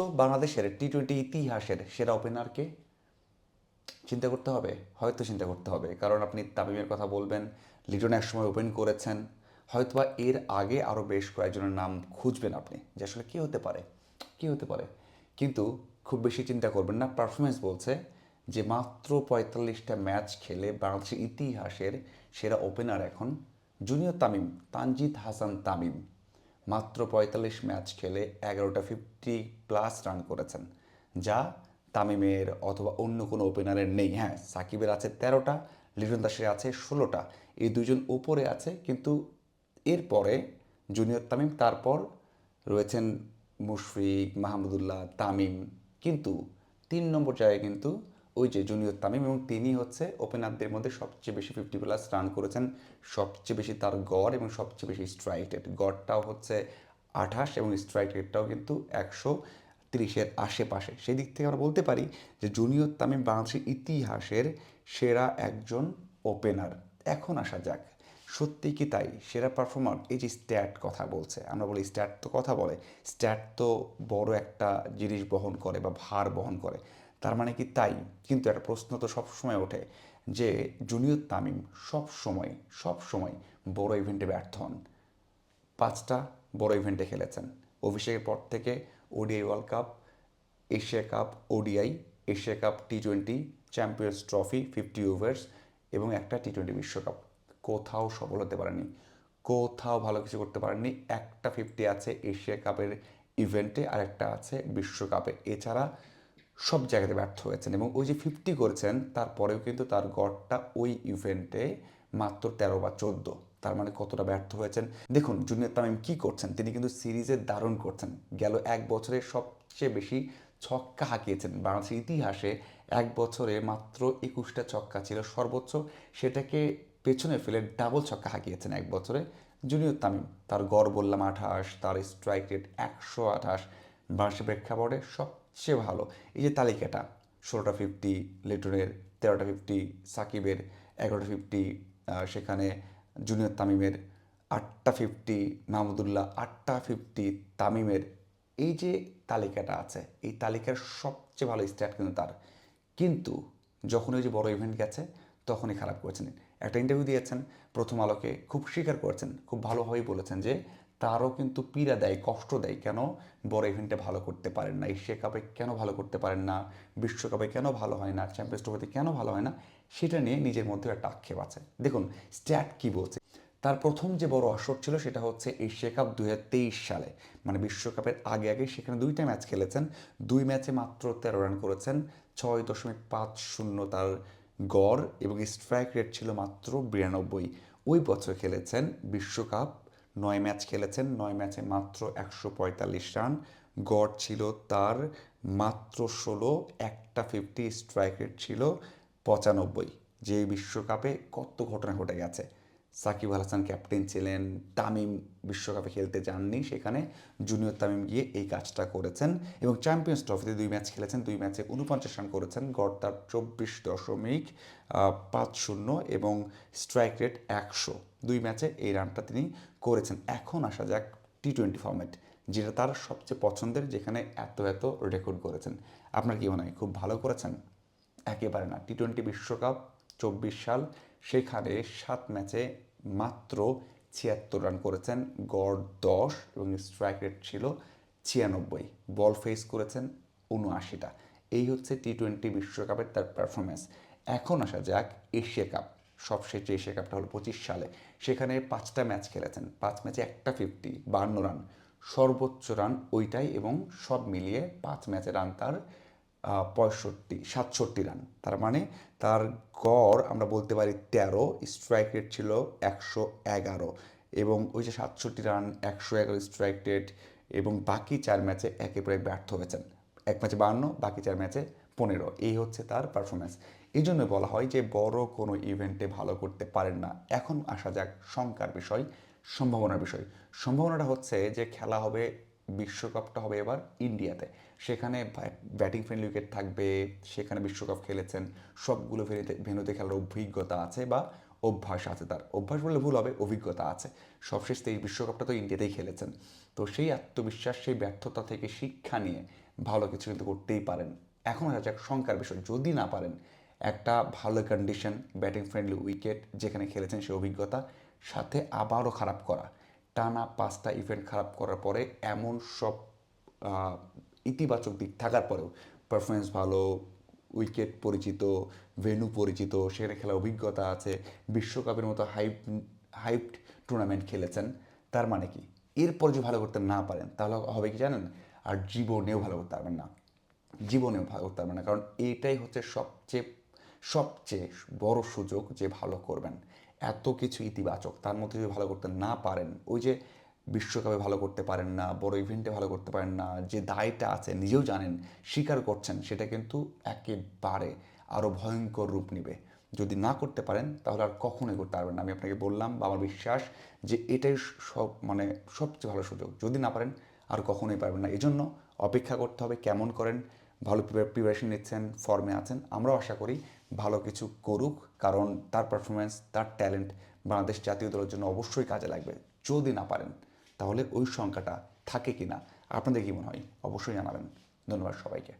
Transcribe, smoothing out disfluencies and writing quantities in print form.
তো বাংলাদেশের টি-20 ইতিহাসের সেরা ওপেনারকে চিন্তা করতে হবে, হয়তো চিন্তা করতে হবে, কারণ আপনি তামিমের কথা বলবেন, লিটন একসময় ওপেন করেছেন, হয়তোবা এর আগে আরও বেশ কয়েকজনের নাম খুঁজবেন আপনি যে আসলে কে হতে পারে, কে হতে পারে। কিন্তু খুব বেশি চিন্তা করবেন না, পারফরমেন্স বলছে যে মাত্র 45টা ম্যাচ খেলে বাংলাদেশের ইতিহাসের সেরা ওপেনার এখন জুনিয়র তামিম, তানজিদ হাসান তামিম। মাত্র 45 ম্যাচ খেলে 11টা 50+ রান করেছেন, যা তামিমের অথবা অন্য কোনো ওপেনারের নেই। হ্যাঁ, সাকিবের আছে 13টা, লিটন দাসের আছে 16টা, এই দুজন উপরে আছে, কিন্তু এরপরে জুনিয়র তামিম, তারপর রয়েছেন মুশফিক, মাহমুদুল্লাহ, তামিম। কিন্তু 3 নম্বর জায়গায় কিন্তু ওই যে জুনিয়র তামিম, এবং তিনি হচ্ছে ওপেনারদের মধ্যে সবচেয়ে বেশি 50+ রান করেছেন, সবচেয়ে বেশি তার গড় এবং সবচেয়ে বেশি স্ট্রাইক রেট। গড়টাও হচ্ছে 28 এবং স্ট্রাইক রেটটাও কিন্তু 130-এর আশেপাশে। সেই দিক থেকে আমরা বলতে পারি যে জুনিয়র তামিম বাংলাদেশের ইতিহাসের সেরা একজন ওপেনার। এখন আসা যাক, সত্যি কি তাই সেরা পারফর্মার? এই যে স্ট্যাট কথা বলছে, আমরা বলি স্ট্যাট তো কথা বলে, স্ট্যাট তো বড় একটা জিনিস বহন করে বা ভার বহন করে, তার মানে কি তাই? কিন্তু একটা প্রশ্ন তো সবসময় ওঠে যে জুনিয়র তামিম সবসময় সবসময় বড় ইভেন্টে ব্যর্থ হন। 5টা বড় ইভেন্টে খেলেছেন অভিষেকের পর থেকে: ODI World Cup, Asia Cup ODI, Asia Cup T20, Champions Trophy 50 overs এবং একটা টি-20 বিশ্বকাপ। কোথাও সফল হতে পারেনি, কোথাও ভালো কিছু করতে পারেননি। একটা 50 আছে এশিয়া কাপের ইভেন্টে আর একটা আছে বিশ্বকাপে, এছাড়া সব জায়গাতে ব্যর্থ হয়েছেন। এবং ওই যে 50 করেছেন তারপরেও কিন্তু তার গড়টা ওই ইভেন্টে মাত্র 13 বা 14। তার মানে কতটা ব্যর্থ হয়েছেন দেখুন। জুনিয়র তামিম কী করছেন, তিনি কিন্তু সিরিজে দারুণ করছেন। গেল এক বছরে সবচেয়ে বেশি ছক্কা হাঁকিয়েছেন বাংলাদেশের ইতিহাসে। এক বছরে মাত্র 21টা ছক্কা ছিল সর্বোচ্চ, সেটাকে পেছনে ফেলে ডাবল ছক্কা হাঁকিয়েছেন এক বছরে জুনিয়র তামিম। তার গড় বললাম 28, তার স্ট্রাইক রেট 128, বাংলাদেশের প্রেক্ষাপটে সবচেয়ে ভালো। এই যে তালিকাটা, 16টা 50 লিটনের, 13টা 50 সাকিবের, 11টা 50 সেখানে জুনিয়র তামিমের, 8টা 50 মাহমুদুল্লাহ, 8টা 50 তামিমের। এই যে তালিকাটা আছে, এই তালিকার সবচেয়ে ভালো স্ট্যাট কিন্তু তার। কিন্তু যখন ওই যে বড় ইভেন্ট গেছে তখনই খারাপ করেছেন। একটা ইন্টারভিউ দিয়েছেন প্রথম আলোকে, খুব স্বীকার করেছেন, খুব ভালোভাবেই বলেছেন যে তারও কিন্তু পীড়া দেয়, কষ্ট দেয়, কেন বড় ইভেন্টে ভালো করতে পারেন না, এশিয়া কাপে কেন ভালো করতে পারেন না, বিশ্বকাপে কেন ভালো হয় না, চ্যাম্পিয়ন্স ট্রফিতে কেন ভালো হয় না, সেটা নিয়ে নিজের মধ্যে একটা আক্ষেপ আছে। দেখুন স্ট্যাট কী বলছে। তার প্রথম যে বড় আসর ছিল সেটা হচ্ছে এশিয়া কাপ 2023 সালে, মানে বিশ্বকাপের আগে আগে। সেখানে 2টা ম্যাচ খেলেছেন, 2 ম্যাচে মাত্র 13 রান করেছেন, 6.50 তার গড়, এবং স্ট্রাইক রেট ছিল মাত্র 92। ওই বছর খেলেছেন বিশ্বকাপ, 9 ম্যাচ খেলেছেন, 9 ম্যাচে মাত্র 145 রান, গড় ছিল তার মাত্র 16, একটা 50, স্ট্রাইক রেট ছিল 95। যে বিশ্বকাপে কত ঘটনা ঘটে গেছে। সাকিব আল হাসান ক্যাপ্টেন ছিলেন, তামিম বিশ্বকাপে খেলতে যাননি, সেখানে জুনিয়র তামিম গিয়ে এই কাজটা করেছেন। এবং চ্যাম্পিয়ন্স ট্রফিতে 2 ম্যাচ খেলেছেন, 2 ম্যাচে 49 রান করেছেন, গড় তার 24.50 এবং স্ট্রাইক রেট 100। 2 ম্যাচে এই রানটা তিনি করেছেন। এখন আসা যাক টি-20 ফর্ম্যাট, যেটা তার সবচেয়ে পছন্দের, যেখানে এত এত রেকর্ড করেছেন। আপনার কি মনে হয় খুব ভালো করেছেন? একেবারে না। টি-20 বিশ্বকাপ 24 সাল, সেখানে 7 ম্যাচে মাত্র 76 রান করেছেন, গড় 10 এবং স্ট্রাইক রেট ছিল 96। বল ফেস করেছেন 79টা। এই হচ্ছে টি-20 বিশ্বকাপের তার পারফরমেন্স। এখন আসা যাক এশিয়া কাপ। সবশেষ যে এশিয়া কাপটা হলো 25 সালে, সেখানে 5টা ম্যাচ খেলেছেন, 5 ম্যাচে একটা 50, 52 রান, সর্বোচ্চ রান ওইটাই, এবং সব মিলিয়ে 5 ম্যাচে রান তার 67 রান। তার মানে তার গড় আমরা বলতে পারি 13, স্ট্রাইক রেট ছিল 111, এবং ওই যে 67 রান, 111 স্ট্রাইক রেট, এবং বাকি 4 ম্যাচে একেবারে ব্যর্থ হয়েছেন। এক ম্যাচে 52, বাকি 4 ম্যাচে 15। এই হচ্ছে তার পারফরমেন্স। এই জন্য বলা হয় যে বড় কোনো ইভেন্টে ভালো করতে পারেন না। এখন আসা যাক শঙ্কার বিষয়, সম্ভাবনার বিষয়। সম্ভাবনাটা হচ্ছে যে খেলা হবে, বিশ্বকাপটা হবে এবার ইন্ডিয়াতে, সেখানে ব্যাটিং ফ্রেন্ডলি উইকেট থাকবে, সেখানে বিশ্বকাপ খেলেছেন, সবগুলো ভেন্যুতে খেলার অভিজ্ঞতা আছে বা অভ্যাস আছে, তার অভ্যাস বললে ভুল হবে, অভিজ্ঞতা আছে। সবশেষ এই বিশ্বকাপটা তো ইন্ডিয়াতেই খেলেছেন। তো সেই আত্মবিশ্বাস, সেই ব্যর্থতা থেকে শিক্ষা নিয়ে ভালো কিছু কিন্তু করতেই পারেন। এখন আসা যাক শঙ্কার বিষয়, যদি না পারেন একটা ভালো কন্ডিশন, ব্যাটিং ফ্রেন্ডলি উইকেট যেখানে খেলেছেন সে অভিজ্ঞতা, সাথে আবারও খারাপ করা, টানা 5টা ইভেন্ট খারাপ করার পরে এমন সব ইতিবাচক দিক থাকার পরেও পারফরমেন্স ভালো, উইকেট পরিচিত, ভেন্যু পরিচিত, সেখানে খেলার অভিজ্ঞতা আছে, বিশ্বকাপের মতো হাইপড টুর্নামেন্ট খেলেছেন, তার মানে কি এরপর যে ভালো করতে না পারেন তাহলে হবে কি জানেন, আর জীবনেও ভালো করতে পারবেন না, জীবনেও ভালো করতে পারবেন না। কারণ এইটাই হচ্ছে সবচেয়ে সবচেয়ে বড় সুযোগ যে ভালো করবেন। এত কিছু ইতিবাচক, তার মধ্যে যদি ভালো করতে না পারেন, ওই যে বিশ্বকাপে ভালো করতে পারেন না, বড় ইভেন্টে ভালো করতে পারেন না, যে দায়টা আছে নিজেও জানেন, স্বীকার করছেন, সেটা কিন্তু একেবারে আরও ভয়ঙ্কর রূপ নেবে। যদি না করতে পারেন তাহলে আর কখনোই করতে পারবেন না। আমি আপনাকে বললাম বা আমার বিশ্বাস যে এটাই সব মানে সবচেয়ে ভালো সুযোগ। যদি না পারেন আর কখনোই পারবেন না। এই জন্য অপেক্ষা করতে হবে, কেমন করেন, ভালো প্রিপারেশন নিচ্ছেন, ফর্মে আছেন, আমরাও আশা করি ভালো কিছু করুক, কারণ তার পারফরমেন্স, তার ট্যালেন্ট বাংলাদেশ জাতীয় দলের জন্য অবশ্যই কাজে লাগবে। যদি না পারেন তাহলে ওই সংখ্যাটা থাকে কি না, আপনাদের কী মনে হয় অবশ্যই জানাবেন। ধন্যবাদ সবাইকে।